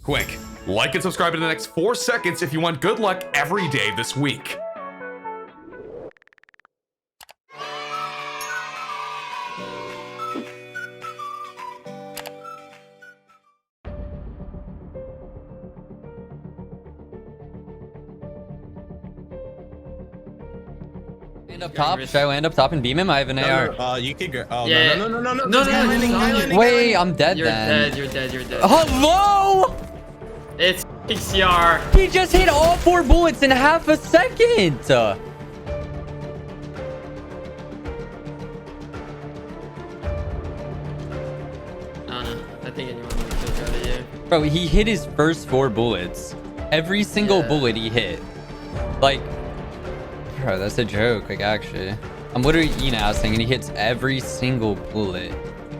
Quick, like and subscribe in the next 4 seconds if you want good luck every day this week. End up top. Should I land up top and beam him? I have an AR. You could go. Oh, Yeah. no. Wait, I'm dead You're then. dead, you're dead, you're dead. Hello? It's CR. He just hit all 4 bullets in half a second. Oh no, I think anyone would kill out of you. Bro, he hit his first 4 bullets. Every single bullet he hit. Like, bro, that's a joke. Like, actually, I'm literally ENASing and he hits every single bullet.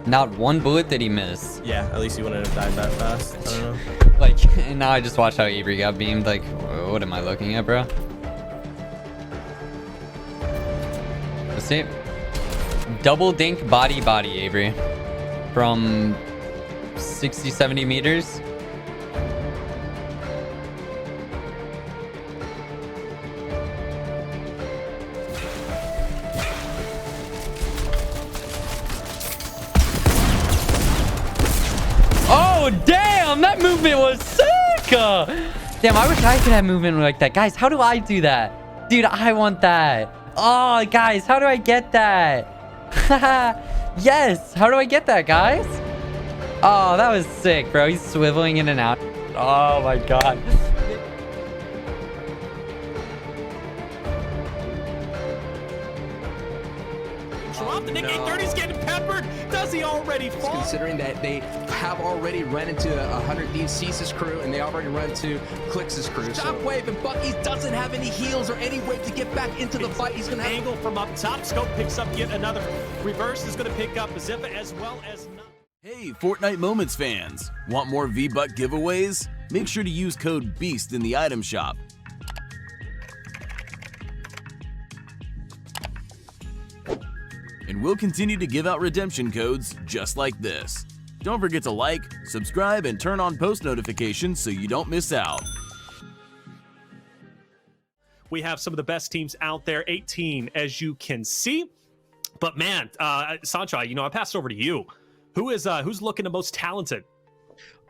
Not one bullet did he miss. Yeah, at least you wouldn't have died that fast. I don't know. Like, and now I just watched how Avery got beamed. Like, what am I looking at, bro? Let's see. Double dink body Avery. From 60, 70 meters. Oh, damn! That movement was sick! Damn, I wish I could have movement like that. Guys, how do I do that? Dude, I want that. Oh, guys, how do I get that? Yes, how do I get that, guys? Oh, that was sick, bro. He's swiveling in and out. Oh, my God. The Nick 830's getting peppered. Does he already fall? Considering that they have already run into 100 Thieves Cease's crew and they already run to Clix's crew. Shockwave and Bucky's doesn't have any heals or any way to get back into the fight. He's gonna angle from up top. Scope picks up yet another. Reverse is gonna pick up Zippa as well as. Hey, Fortnite Moments fans! Want more V-Buck giveaways? Make sure to use code BEAST in the item shop. And we'll continue to give out redemption codes just like this. Don't forget to like, subscribe, and turn on post notifications so you don't miss out. We have some of the best teams out there, 18 as you can see. But man, Sancho, I pass it over to you. Who's looking the most talented?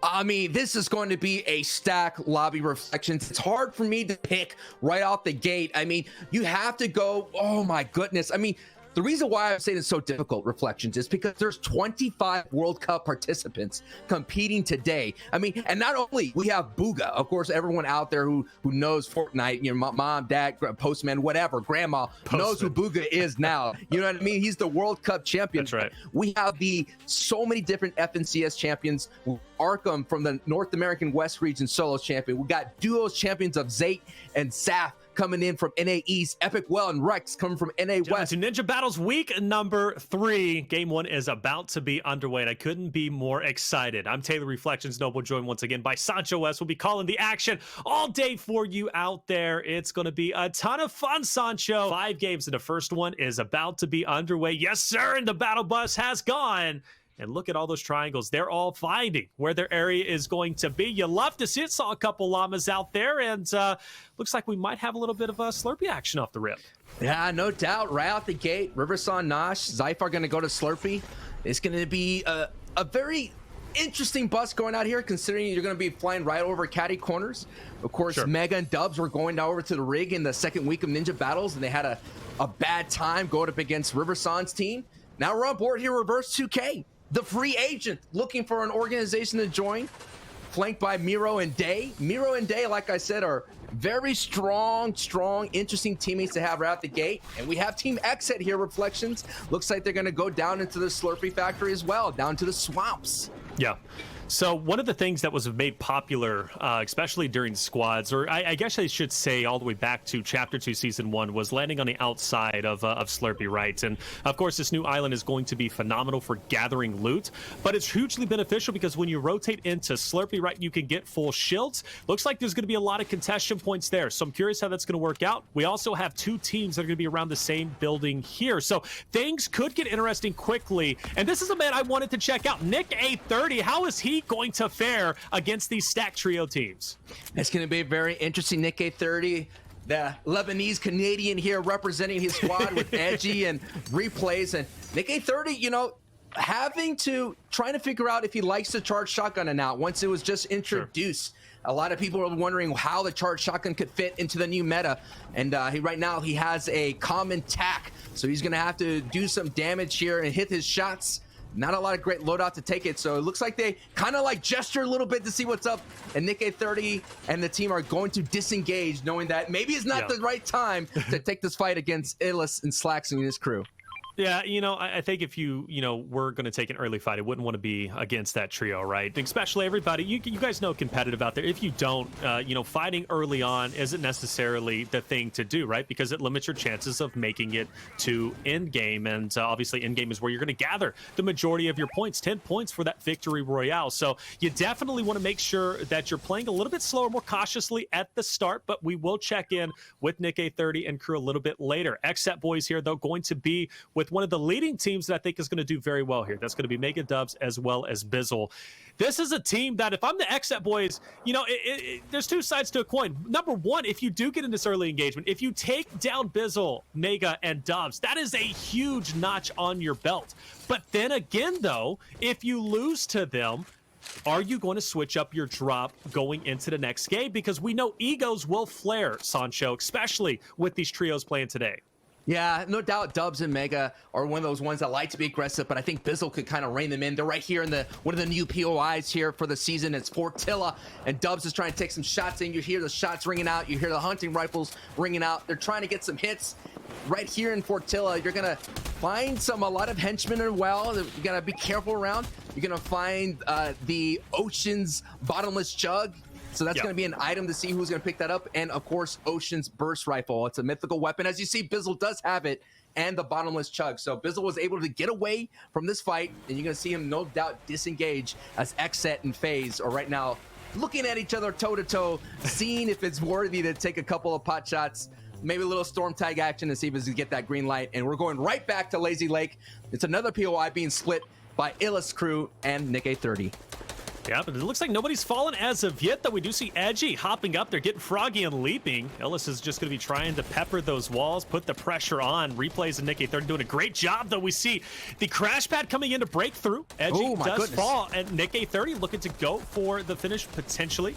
I mean, this is going to be a stack lobby reflections. It's hard for me to pick right off the gate. I mean, you have to go, oh my goodness. I mean, the reason why I'm saying it's so difficult, Reflections, is because there's 25 World Cup participants competing today. I mean, and not only we have Bugha, of course, everyone out there who knows Fortnite, mom, dad, postman, whatever, grandma knows who Bugha is now. You know what I mean? He's the World Cup champion. That's right. We have so many different FNCS champions. Arkham from the North American West region solo champion. We got duos champions of Zate and Saf coming in from NA East, Epic Well and Rex coming from NA West. To Ninja Battles week number 3. Game 1 is about to be underway, and I couldn't be more excited. I'm Taylor Reflections Noble, joined once again by Sancho West. We'll be calling the action all day for you out there. It's going to be a ton of fun, Sancho. 5 games, and the first one is about to be underway. Yes, sir, and the battle bus has gone. And look at all those triangles. They're all finding where their area is going to be. You love to see it. Saw a couple llamas out there, and looks like we might have a little bit of a Slurpee action off the rip. Yeah, no doubt. Right out the gate, Riverson, Nosh, Zyph are going to go to Slurpee. It's going to be a very interesting bus going out here, considering you're going to be flying right over caddy corners. Of course, sure. Mega and Dubs were going over to the rig in the second week of Ninja Battles, and they had a bad time going up against Riverson's team. Now we're on board here, Reverse 2K. The free agent looking for an organization to join, flanked by Miro and Day. Miro and Day, like I said, are very strong, interesting teammates to have right out the gate. And we have Team Exit here, Reflections. Looks like they're going to go down into the Slurpee factory as well, down to the swamps. Yeah. So one of the things that was made popular, especially during squads, or I guess I should say all the way back to Chapter 2, Season 1, was landing on the outside of Slurpee, right? And, of course, this new island is going to be phenomenal for gathering loot, but it's hugely beneficial because when you rotate into Slurpee, right, you can get full shields. Looks like there's going to be a lot of contention points there, so I'm curious how that's going to work out. We also have 2 teams that are going to be around the same building here, so things could get interesting quickly. And this is a man I wanted to check out, Nick 830. How is he going to fare against these stacked trio teams? It's going to be very interesting. Nick A30, the Lebanese Canadian here representing his squad with edgy and replays. And Nick A30, you know, trying to figure out if he likes the charged shotgun now. Once it was just introduced, a lot of people are wondering how the charged shotgun could fit into the new meta. And right now he has a common tack, so he's gonna have to do some damage here and hit his shots. Not a lot of great loadout to take it, so it looks like they kind of like gesture a little bit to see what's up, and Nick A30 and the team are going to disengage, knowing that maybe it's not the right time to take this fight against Illis and Slacks and his crew. Yeah, you know, I think if you were going to take an early fight, I wouldn't want to be against that trio, right? Especially everybody, you guys know competitive out there. If you don't, fighting early on isn't necessarily the thing to do, right? Because it limits your chances of making it to end game. And obviously end game is where you're going to gather the majority of your points, 10 points for that victory royale. So you definitely want to make sure that you're playing a little bit slower, more cautiously at the start, but we will check in with Nick A30 and crew a little bit later. XSET boys here, though, going to be with one of the leading teams that I think is going to do very well here. That's going to be Mega Dubs as well as Bizzle. This is a team that if I'm the XSET boys, you know, there's two sides to a coin. Number one, if you do get in this early engagement, if you take down Bizzle, Mega, and Dubs, that is a huge notch on your belt. But then again, though, if you lose to them, are you going to switch up your drop going into the next game? Because we know egos will flare, Sancho, especially with these trios playing today. Yeah, no doubt Dubs and Mega are one of those ones that like to be aggressive, but I think Bizzle could kind of rein them in. They're right here in one of the new POIs here for the season. It's Fortilla, and Dubs is trying to take some shots in. You hear the shots ringing out. You hear the hunting rifles ringing out. They're trying to get some hits. Right here in Fortilla, you're going to find a lot of henchmen as well. You got to be careful around. You're going to find the Ocean's Bottomless Jug. So that's going to be an item to see who's going to pick that up. And, of course, Ocean's Burst Rifle. It's a mythical weapon. As you see, Bizzle does have it, and the Bottomless Chug. So Bizzle was able to get away from this fight, and you're going to see him, no doubt, disengage as XSET and FaZe are right now looking at each other toe-to-toe, seeing if it's worthy to take a couple of pot shots, maybe a little storm tag action to see if it's going to get that green light. And we're going right back to Lazy Lake. It's another POI being split by Illis Crew and Nick A30. Yeah, but it looks like nobody's fallen as of yet, though. We do see Edgy hopping up. They're getting froggy and leaping. Ellis is just going to be trying to pepper those walls, put the pressure on. Replays and Nick A30 doing a great job, though. We see the crash pad coming in to break through. Edgy does fall, and Nick A30 looking to go for the finish potentially.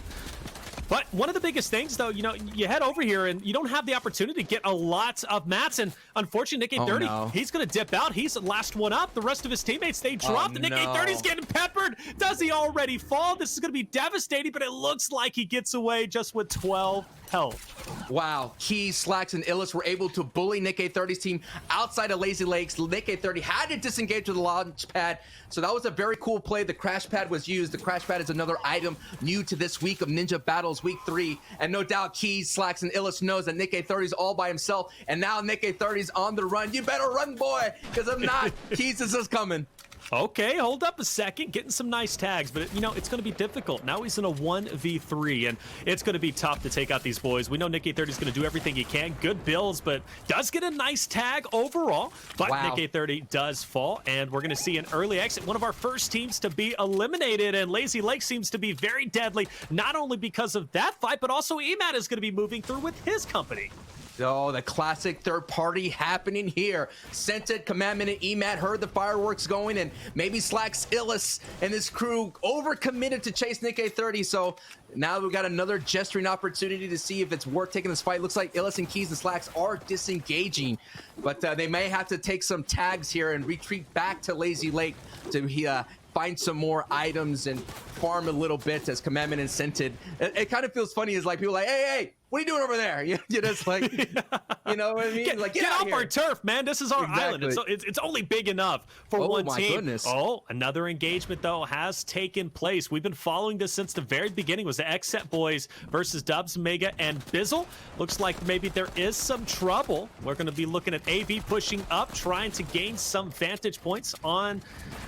But one of the biggest things, though, you head over here and you don't have the opportunity to get a lot of mats. And unfortunately, Nick A30, he's going to dip out. He's the last one up. The rest of his teammates, they dropped. And Nick A30 is getting peppered. Does he already fall? This is going to be devastating, but it looks like he gets away just with 12 health. Wow. Keys, Slacks, and Illis were able to bully Nick A30's team outside of Lazy Lakes. Nick A30 had to disengage with the launch pad. So that was a very cool play. The crash pad was used. The crash pad is another item new to this week of Ninja Battles Week 3. And no doubt Keys, Slacks, and Illis knows that Nick A30 is all by himself. And now Nick A30 is on the run. You better run, boy, because if not, Keys is just coming. Okay, hold up a second. Getting some nice tags, but it's going to be difficult. Now he's in a 1v3, and it's going to be tough to take out these boys. We know Nick A30 is going to do everything he can. Good builds, but does get a nice tag overall. But Nick A30 does fall, and we're going to see an early exit. One of our first teams to be eliminated, and Lazy Lake seems to be very deadly, not only because of that fight, but also Emat is going to be moving through with his company. Oh, the classic third party happening here. Scented, Commandment, and Emat heard the fireworks going, and maybe Slacks, Illis, and his crew overcommitted to chase Nick A30. So now we've got another gesturing opportunity to see if it's worth taking this fight. Looks like Illis and Keys and Slacks are disengaging, but they may have to take some tags here and retreat back to Lazy Lake to find some more items and farm a little bit as Commandment and Scented. It kind of feels funny as like people like, hey, what are you doing over there? You're just like, you know what I mean? Like, get off our turf, man. This is our island. It's only big enough for one team. Oh, my goodness. Oh, another engagement, though, has taken place. We've been following this since the very beginning. It was the XSET boys versus Dubs, Mega, and Bizzle. Looks like maybe there is some trouble. We're going to be looking at AV pushing up, trying to gain some vantage points on,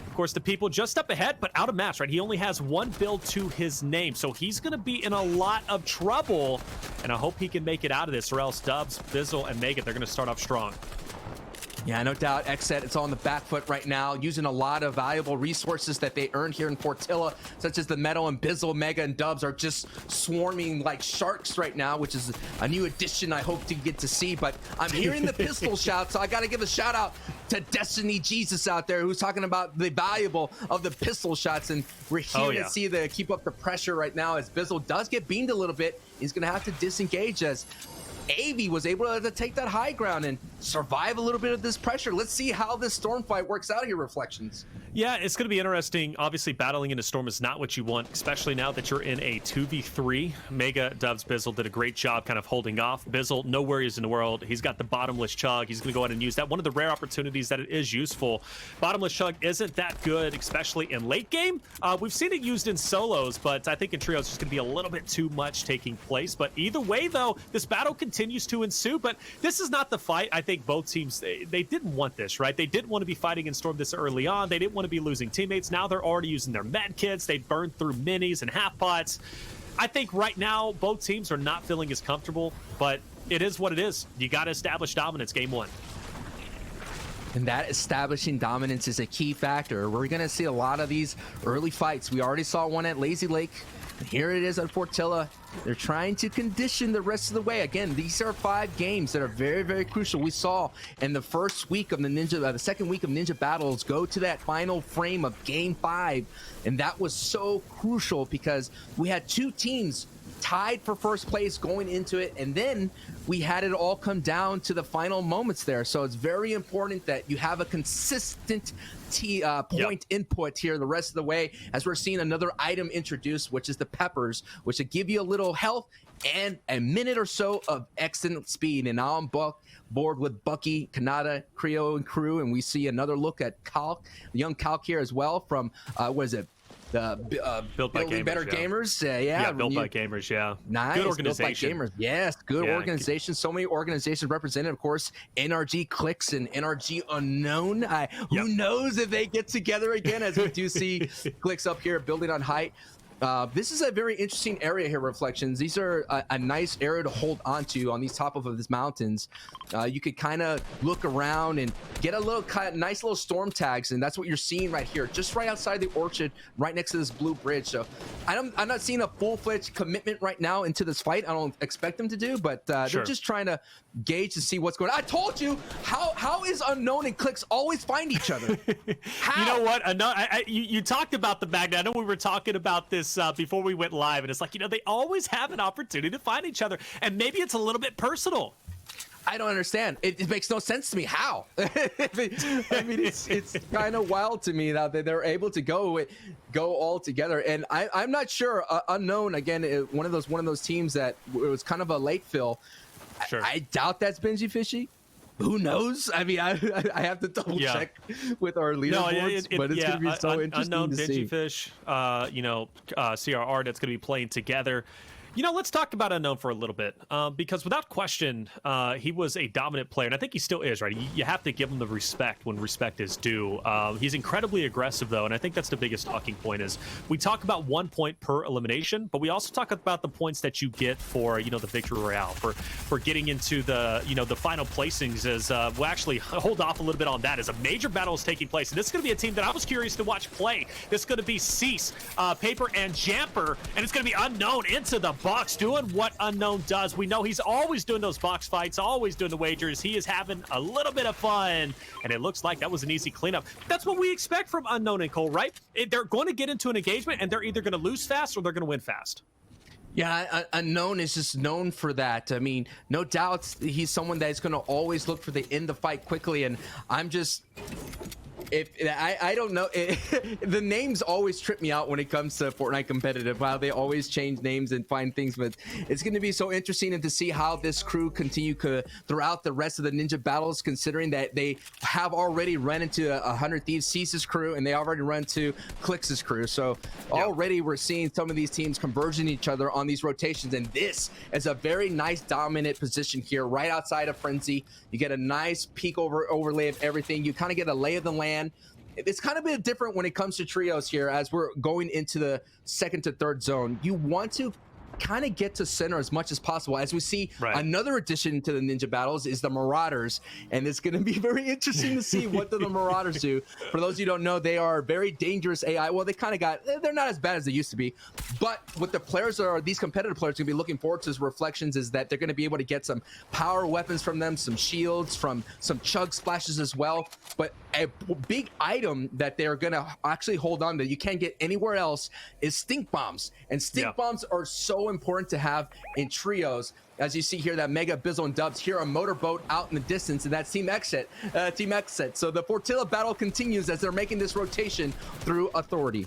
of course, the people just up ahead, but out of match, right? He only has one build to his name, so he's going to be in a lot of trouble, and I hope he can make it out of this, or else Dubs, Bizzle, and Mega, they're going to start off strong. Yeah, no doubt. Xset, it's on the back foot right now, using a lot of valuable resources that they earned here in Fortilla, such as the metal and Bizzle, Mega, and Dubs are just swarming like sharks right now, which is a new addition I hope to get to see. But I'm hearing the pistol shout, so I got to give a shout out to Destiny Jesus out there, who's talking about the valuable of the pistol shots. And we're here to see the keep up the pressure right now as Bizzle does get beamed a little bit. He's going to have to disengage as Avi was able to take that high ground and survive a little bit of this pressure. Let's see how this storm fight works out here, Reflections. Yeah, it's going to be interesting. Obviously, battling in a storm is not what you want, especially now that you're in a 2v3. Mega, Dubs, Bizzle did a great job kind of holding off. Bizzle, no worries in the world. He's got the bottomless chug. He's going to go ahead and use that. One of the rare opportunities that it is useful. Bottomless chug isn't that good, especially in late game. We've seen it used in solos, but I think in trios, it's going to be a little bit too much taking place. But either way, though, this battle continues to ensue. But this is not the fight. I think both teams, they didn't want this, right? They didn't want to be fighting in storm this early on. They didn't want to be losing teammates. Now they're already using their med kits. They burned through minis and half pots. I think right now both teams are not feeling as comfortable, but it is what it is. You got to establish dominance game one. And that establishing dominance is a key factor. We're going to see a lot of these early fights. We already saw one at Lazy Lake. Here it is at Fortilla. They're trying to condition the rest of the way. Again, these are 5 games that are very, very crucial. We saw in the first week of the second week of Ninja Battles go to that final frame of Game 5. And that was so crucial because we had 2 teams tied for first place going into it, and then we had it all come down to the final moments there. So it's very important that you have a consistent point input here the rest of the way, as we're seeing another item introduced, which is the peppers, which will give you a little health and a minute or so of excellent speed. And now I'm board with Bucky, Kanata, Creo, and crew, and we see another look at Calc, young Calc here as well from what is it? Built by Gamers, Better Gamers. Built by Gamers, yeah. Nice. Good organization. Built by Gamers. Yes, good organization. So many organizations represented, of course. NRG Clix and NRG Unknown. Who knows if they get together again, as we do see Clix up here building on height. This is a very interesting area here, Reflections. These are a nice area to hold onto on these top of these mountains. You could kind of look around and get a little nice little storm tags, and that's what you're seeing right here, just right outside the orchard, right next to this blue bridge. So I'm not seeing a full-fledged commitment right now into this fight. I don't expect them to do, but they're just trying to gauge to see what's going on. I told you, how is Unknown and Clix always find each other? How? You know what? You talked about the Magnet. I know we were talking about this before we went live, and it's like, they always have an opportunity to find each other, and maybe it's a little bit personal. I don't understand. It makes no sense to me. How? I mean, it's kind of wild to me that they're able to go all together. And I'm not sure. Unknown, again, one of those teams that it was kind of a late fill. Sure. I doubt that's Benji Fishy. Who knows? I mean, I have to double check with our leaderboards, but it's going to be so interesting Unknown, to see. Benji Fish, CRR that's going to be playing together. Let's talk about Unknown for a little bit, because without question, he was a dominant player, and I think he still is, right? You have to give him the respect when respect is due. He's incredibly aggressive, though, and I think that's the biggest talking point is we talk about 1 point per elimination, but we also talk about the points that you get for, the victory royale, for getting into the, the final placings. As we'll actually hold off a little bit on that as a major battle is taking place, and this is going to be a team that I was curious to watch play. This is going to be Cease, Paper, and Jamper, and it's going to be Unknown into the box doing what Unknown does. We know he's always doing those box fights, always doing the wagers. He is having a little bit of fun, and it looks like that was an easy cleanup. That's what we expect from Unknown and Cole, right? They're going to get into an engagement, and they're either going to lose fast or they're going to win fast. Yeah, Unknown is just known for that. I mean, no doubt he's someone that's going to always look for the end the fight quickly, and I'm just... I don't know. The names always trip me out when it comes to Fortnite competitive. Wow, they always change names and find things, but it's going to be so interesting to see how this crew continue throughout the rest of the Ninja Battles, considering that they have already run into 100 Thieves Cease's crew, and they already run to Clix's crew. So already we're seeing some of these teams converging each other on these rotations, and this is a very nice dominant position here right outside of Frenzy. You get a nice peek overlay of everything. You kind of get a lay of the land. It's kind of a bit different when it comes to trios here as we're going into the second to third zone. You want to kind of get to center as much as possible. As we see, Right. another addition to the Ninja Battles is the Marauders, and it's going to be very interesting to see what do the Marauders do. For those of you who don't know, they are very dangerous AI. Well, they kind of they're not as bad as they used to be, but what the players are, these competitive players are going to be looking forward to as Reflections is that they're going to be able to get some power weapons from them, some shields, from some chug splashes as well. But a big item that they're going to actually hold on that you can't get anywhere else is stink bombs. And stink bombs are so important to have in trios. As you see here, that Mega, Bizzle, and Dubs hear a motorboat out in the distance, and that's Team Exit. So the Fortilla battle continues as they're making this rotation through Authority.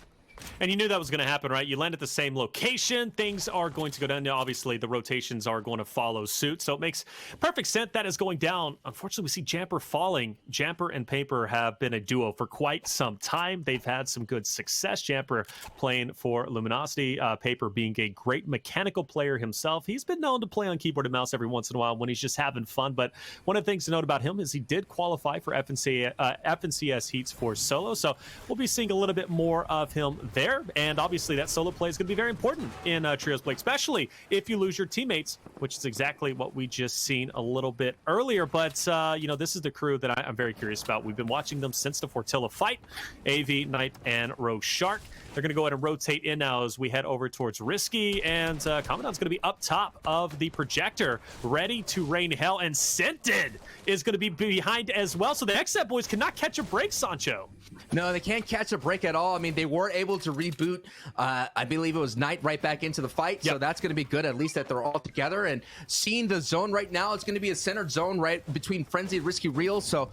And you knew that was going to happen, right? You land at the same location. Things are going to go down. Now, obviously, the rotations are going to follow suit. So it makes perfect sense that is going down. Unfortunately, we see Jamper falling. Jamper and Paper have been a duo for quite some time. They've had some good success. Jamper playing for Luminosity. Paper being a great mechanical player himself. He's been known to play on keyboard and mouse every once in a while when he's just having fun. But one of the things to note about him is he did qualify for FNCS heats for solo. So we'll be seeing a little bit more of him there, and obviously that solo play is going to be very important in trios play, especially if you lose your teammates, which is exactly what we just seen a little bit earlier. But you know, this is the crew that I'm very curious about. We've been watching them since the Fortilla fight. AV, Knight, and Rogue Shark. They're going to go ahead and rotate in now as we head over towards Risky, and Commandant's going to be up top of the projector, ready to rain hell, and Scented is going to be behind as well. So the XSET boys cannot catch a break, Sancho. No, they can't catch a break at all. I mean, they were able to reboot, I believe it was Knight, right back into the fight. So that's going to be good, at least that they're all together. And seeing the zone right now, it's going to be a centered zone right between Frenzy and Risky Real. So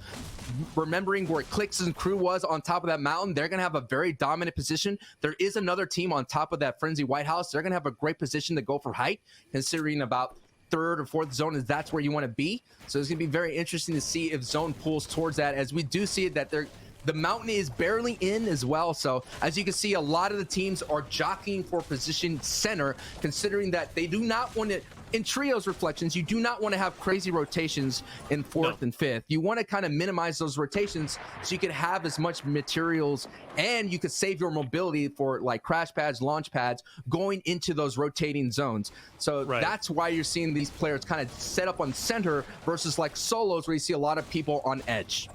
remembering where Clix's crew was on top of that mountain, they're going to have a very dominant position. There is another team on top of that Frenzy White House. They're going to have a great position to go for height, considering about third or fourth zone is that's where you want to be. So it's going to be very interesting to see if zone pulls towards that, as we do see that the mountain is barely in as well. So as you can see, a lot of the teams are jockeying for position center, considering that they do not want to, in trios Reflections, you do not want to have crazy rotations in fourth and fifth. You want to kind of minimize those rotations so you can have as much materials, and you could save your mobility for like crash pads, launch pads, going into those rotating zones. So that's why you're seeing these players kind of set up on center versus like solos where you see a lot of people on edge.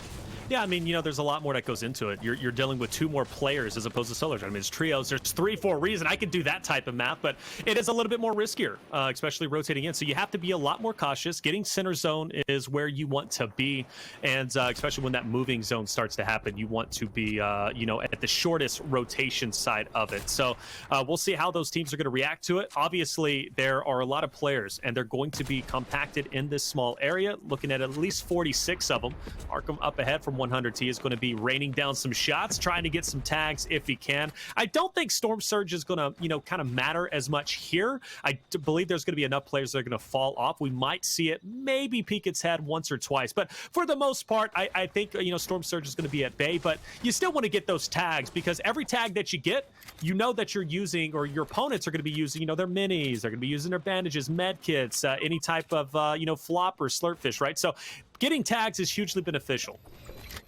Yeah, I mean, you know, there's a lot more that goes into it. You're dealing with two more players as opposed to solos. I mean, it's trios. There's 3 for a reason. I could do that type of math, but it is a little bit more riskier, especially rotating in. So you have to be a lot more cautious. Getting center zone is where you want to be, and especially when that moving zone starts to happen, you want to be, you know, at the shortest rotation side of it. So we'll see how those teams are going to react to it. Obviously, there are a lot of players, and they're going to be compacted in this small area. Looking at least 46 of them. Arkham up ahead from 100. He is going to be raining down some shots, trying to get some tags if he can. I don't think Storm Surge is going to, you know, kind of matter as much here. I believe there's going to be enough players that are going to fall off. We might see it maybe peek its head once or twice, but for the most part, I think, you know, Storm Surge is going to be at bay, but you still want to get those tags, because every tag that you get, you know that you're using, or your opponents are going to be using, you know, their minis, they're going to be using their bandages, med kits, any type of, you know, flop or slurp fish, right? So getting tags is hugely beneficial.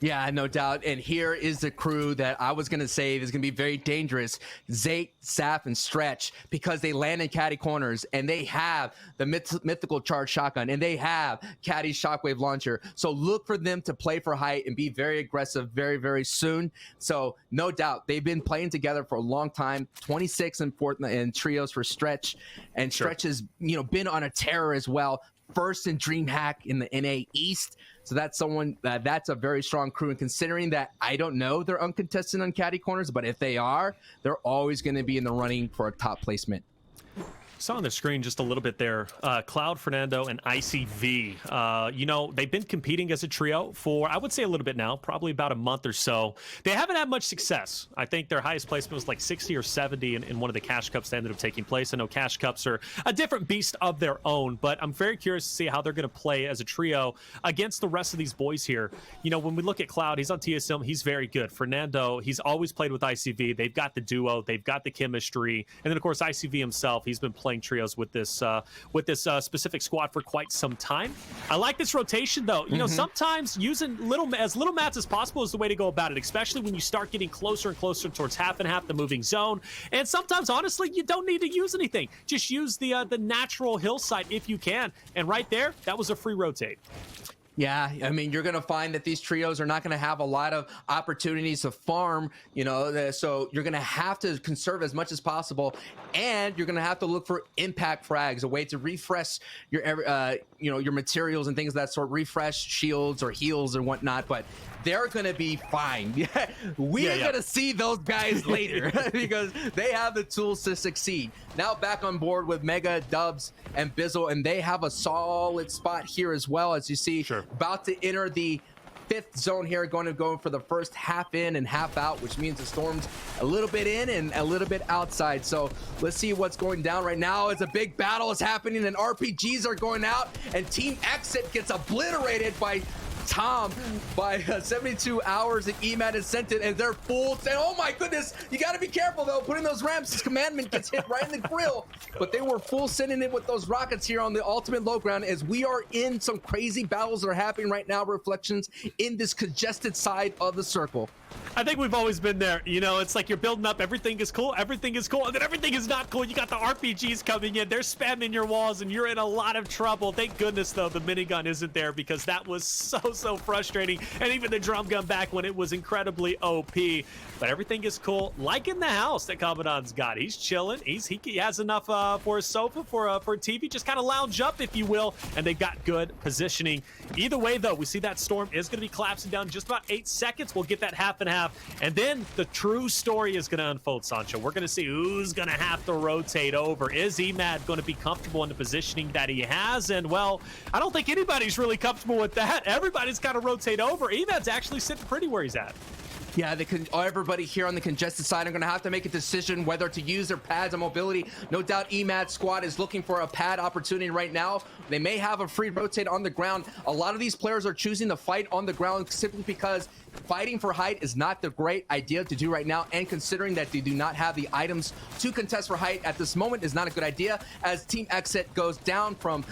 Yeah, no doubt. And here is the crew that I was going to say is going to be very dangerous. Zate, Saf, and Stretch, because they land in caddy corners, and they have the mythical charge shotgun, and they have caddy's shockwave launcher. So look for them to play for height and be very aggressive very, very soon. So no doubt, they've been playing together for a long time. 26 in trios for Stretch. And Stretch has, you know, been on a tear as well. First in DreamHack in the NA East. So that's someone that's a very strong crew. And considering that, I don't know they're uncontested on caddy corners, but if they are, they're always going to be in the running for a top placement. Saw on the screen just a little bit there, Cloud, Fernando, and ICV. You know, they've been competing as a trio for, I would say, a little bit now, probably about a month or so. They haven't had much success. I think their highest placement was like 60 or 70 in one of the Cash Cups that ended up taking place. I know Cash Cups are a different beast of their own, but I'm very curious to see how they're going to play as a trio against the rest of these boys here. You know, when we look at Cloud, he's on TSM, he's very good. Fernando, he's always played with ICV. They've got the duo, they've got the chemistry, and then, of course, ICV himself, he's been playing trios with this specific squad for quite some time. I like this rotation though. You know, sometimes using as little mats as possible is the way to go about it, especially when you start getting closer and closer towards half and half, the moving zone. And sometimes, honestly, you don't need to use anything. Just use the natural hillside if you can. And right there, that was a free rotate. Yeah, I mean, you're going to find that these trios are not going to have a lot of opportunities to farm, you know, so you're going to have to conserve as much as possible, and you're going to have to look for impact frags, a way to refresh your, you know, your materials and things of that sort, refresh shields or heals and whatnot, but they're going to be fine. We're going to see those guys later because they have the tools to succeed. Now back on board with Mega, Dubs, and Bizzle, and they have a solid spot here as well, as you see. Sure. About to enter the 5th zone here, going to go for the first half in and half out, which means the Storm's a little bit in and a little bit outside. So let's see what's going down right now as a big battle is happening and RPGs are going out, and Team Exit gets obliterated by Tom by 72 hours, and EMAD is sent it, and they're full. And oh my goodness, you got to be careful though. Putting those ramps, this commandment gets hit right in the grill. But they were full sending it with those rockets here on the ultimate low ground, as we are in some crazy battles that are happening right now. Reflections in this congested side of the circle. I think we've always been there. You know, it's like you're building up, everything is cool, and then everything is not cool. You got the RPGs coming in, they're spamming your walls, and you're in a lot of trouble. Thank goodness, though, the minigun isn't there, because that was so frustrating. And even the drum gun back when it was incredibly OP. But everything is cool. Like in the house that Commandant's got. He's chilling. He has enough for a sofa, for a TV. Just kind of lounge up, if you will. And they've got good positioning. Either way, though, we see that Storm is going to be collapsing down in just about 8 seconds. We'll get that half and half. And then the true story is going to unfold, Sancho. We're going to see who's going to have to rotate over. Is EMAD going to be comfortable in the positioning that he has? And, well, I don't think anybody's really comfortable with that. Everybody's got to rotate over. EMAD's actually sitting pretty where he's at. Yeah, everybody here on the congested side are going to have to make a decision whether to use their pads and mobility. No doubt EMAD squad is looking for a pad opportunity right now. They may have a free rotate on the ground. A lot of these players are choosing to fight on the ground simply because fighting for height is not the great idea to do right now, and considering that they do not have the items to contest for height at this moment is not a good idea, as Team Exit goes down from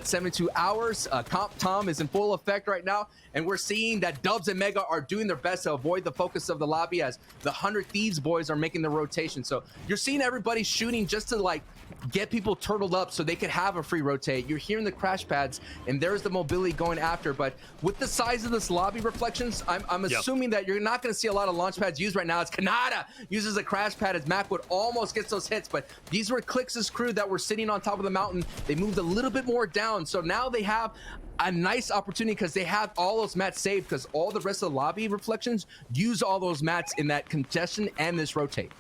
72 hours. Comp Tom is in full effect right now, and we're seeing that Dubs and Mega are doing their best to avoid the focus of the lobby, as the 100 Thieves boys are making the rotation. So you're seeing everybody shooting just to like get people turtled up so they could have a free rotate. You're hearing the crash pads, and there's the mobility going after. But with the size of this lobby, Reflections, I'm assuming that you're not going to see a lot of launch pads used right now. As Kanata uses a crash pad as Macwood almost gets those hits, but these were Clix's crew that were sitting on top of the mountain. They moved a little bit more down, so now they have a nice opportunity because they have all those mats saved, because all the rest of the lobby, Reflections, use all those mats in that congestion and this rotate.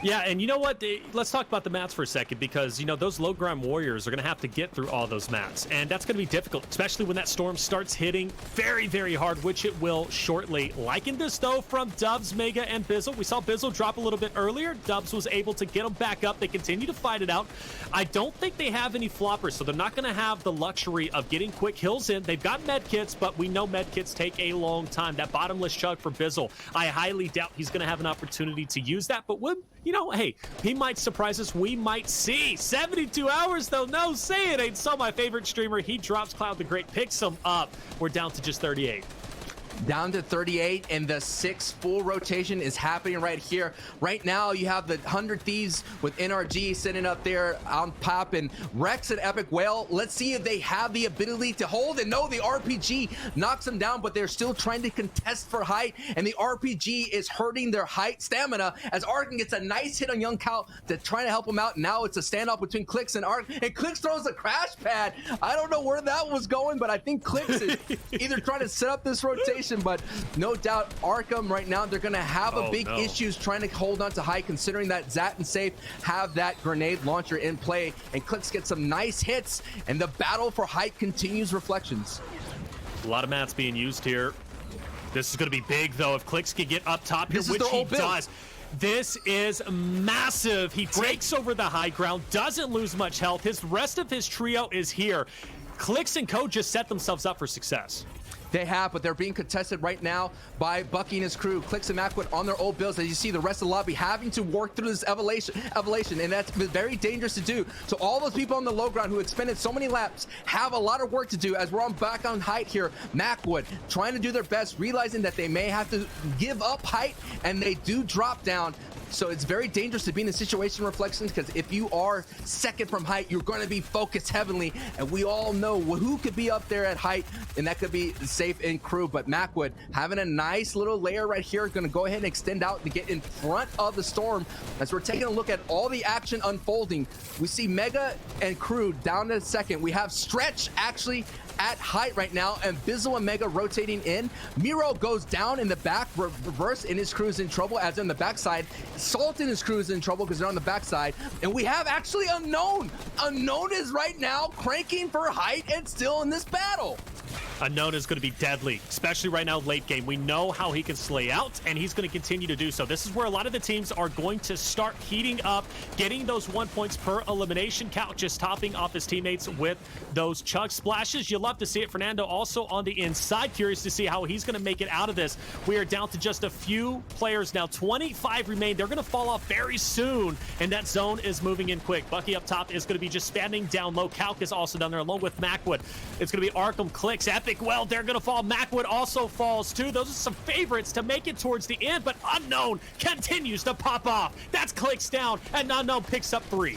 Yeah, and you know what? Let's talk about the mats for a second, because, you know, those low ground warriors are going to have to get through all those mats, and that's going to be difficult, especially when that Storm starts hitting very hard, which it will shortly. Liking this, though, from Dubs, Mega, and Bizzle. We saw Bizzle drop a little bit earlier. Dubs was able to get him back up. They continue to fight it out. I don't think they have any floppers, so they're not going to have the luxury of getting quick hills in. They've got med kits, but we know med kits take a long time. That bottomless chug for Bizzle, I highly doubt he's going to have an opportunity to use that, but you know, hey, he might surprise us. We might see. 72 hours, though. No, say it ain't so. My favorite streamer, he drops Cloud the Great, picks him up. We're down to just 38. Down to 38, and the 6 full rotation is happening right here. Right now, you have the 100 Thieves with NRG sitting up there on Pop, and Rex and Epic Whale. Let's see if they have the ability to hold. And no, the RPG knocks them down, but they're still trying to contest for height, and the RPG is hurting their height stamina, as Arkin gets a nice hit on Young Cal to try to help him out. Now it's a standoff between Clix and Ark, and Clix throws a crash pad. I don't know where that was going, but I think Clix is either trying to set up this rotation, but no doubt Arkham right now, they're going to have big issues trying to hold on to height, considering that Zat and Safe have that grenade launcher in play, and Clix get some nice hits, and the battle for height continues, Reflections. A lot of mats being used here. This is going to be big, though, if Clix can get up top here, which he does. This is massive. He takes over the high ground, doesn't lose much health. His rest of his trio is here. Clix and Co just set themselves up for success. They have, but they're being contested right now by Bucky and his crew. Clix and Macwood on their old builds. As you see, the rest of the lobby having to work through this evolution, and that's very dangerous to do. So all those people on the low ground who expended so many laps have a lot of work to do. As we're back on height here, Macwood trying to do their best, realizing that they may have to give up height, and they do drop down. So it's very dangerous to be in a situation, Reflections, because if you are second from height, you're going to be focused heavily, and we all know who could be up there at height, and that could be Safe and crew. But Macwood having a nice little layer right here, going to go ahead and extend out to get in front of the storm. As we're taking a look at all the action unfolding, we see Mega and crew down to second. We have Stretch actually at height right now, and Bizzle and Mega rotating in. Miro goes down in the back, reverse, and his crew's in trouble as they're on the backside. Salt and his crew's in trouble because they're on the backside. And we have actually Unknown. Unknown is right now cranking for height and still in this battle. Unknown is going to be deadly, especially right now late game. We know how he can slay out, and he's going to continue to do so. This is where a lot of the teams are going to start heating up, getting those 1 points per elimination count, just topping off his teammates with those chug splashes. You love to see it. Fernando also on the inside. Curious to see how he's going to make it out of this. We are down to just a few players now. 25 remain. They're going to fall off very soon, and that zone is moving in quick. Bucky up top is going to be just standing down low. Calc is also down there along with Macwood. It's going to be Arkham, Clix, Epic. Well, they're going to fall. Macwood also falls too. Those are some favorites to make it towards the end, but Unknown continues to pop off. That's Clix down, and Unknown picks up 3.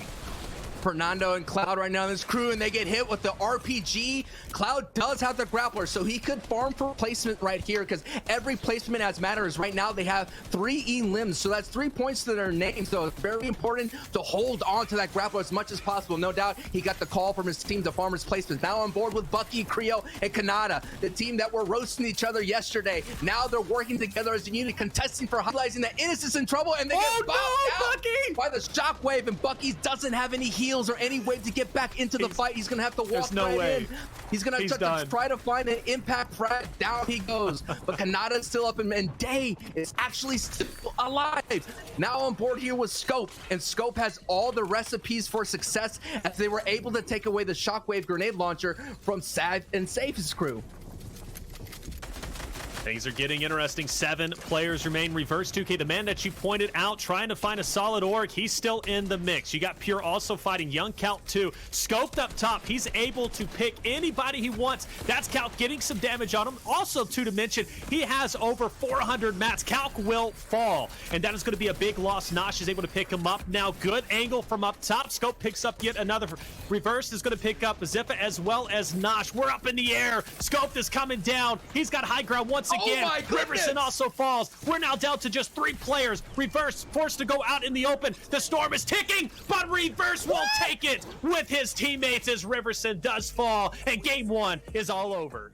Fernando and Cloud right now in this crew, and they get hit with the RPG. Cloud does have the grappler, so he could farm for placement right here, because every placement as matters. Right now they have 3 E limbs, so that's 3 points to their name. So it's very important to hold on to that grappler as much as possible. No doubt he got the call from his team to farm his placements. Now on board with Bucky, Creo, and Kanata, the team that were roasting each other yesterday. Now they're working together as a unit, contesting for realizing that Innocent's in trouble, and they get bombed out by the shockwave, and Bucky doesn't have any heal or any way to get back into the fight. He's gonna have to walk in. He's gonna try to find an impact frag. Down he goes. But Kanata's still up, and Day is actually still alive. Now on board here with Scope, and Scope has all the recipes for success as they were able to take away the shockwave grenade launcher from Sav and Safe's crew. Things are getting interesting. 7 players remain. Reverse 2K, the man that you pointed out, trying to find a solid org. He's still in the mix. You got Pure also fighting Young Calc too. Scoped up top. He's able to pick anybody he wants. That's Calc getting some damage on him. Also, too, to mention, he has over 400 mats. Calc will fall, and that is going to be a big loss. Nosh is able to pick him up. Now, good angle from up top. Scope picks up yet another. Reverse is going to pick up Zippa as well as Nosh. We're up in the air. Scope is coming down. He's got high ground once again. Riverson also falls. We're now down to just 3 players. Reverse forced to go out in the open. The storm is ticking, but Reverse won't take it with his teammates as Riverson does fall, and game 1 is all over.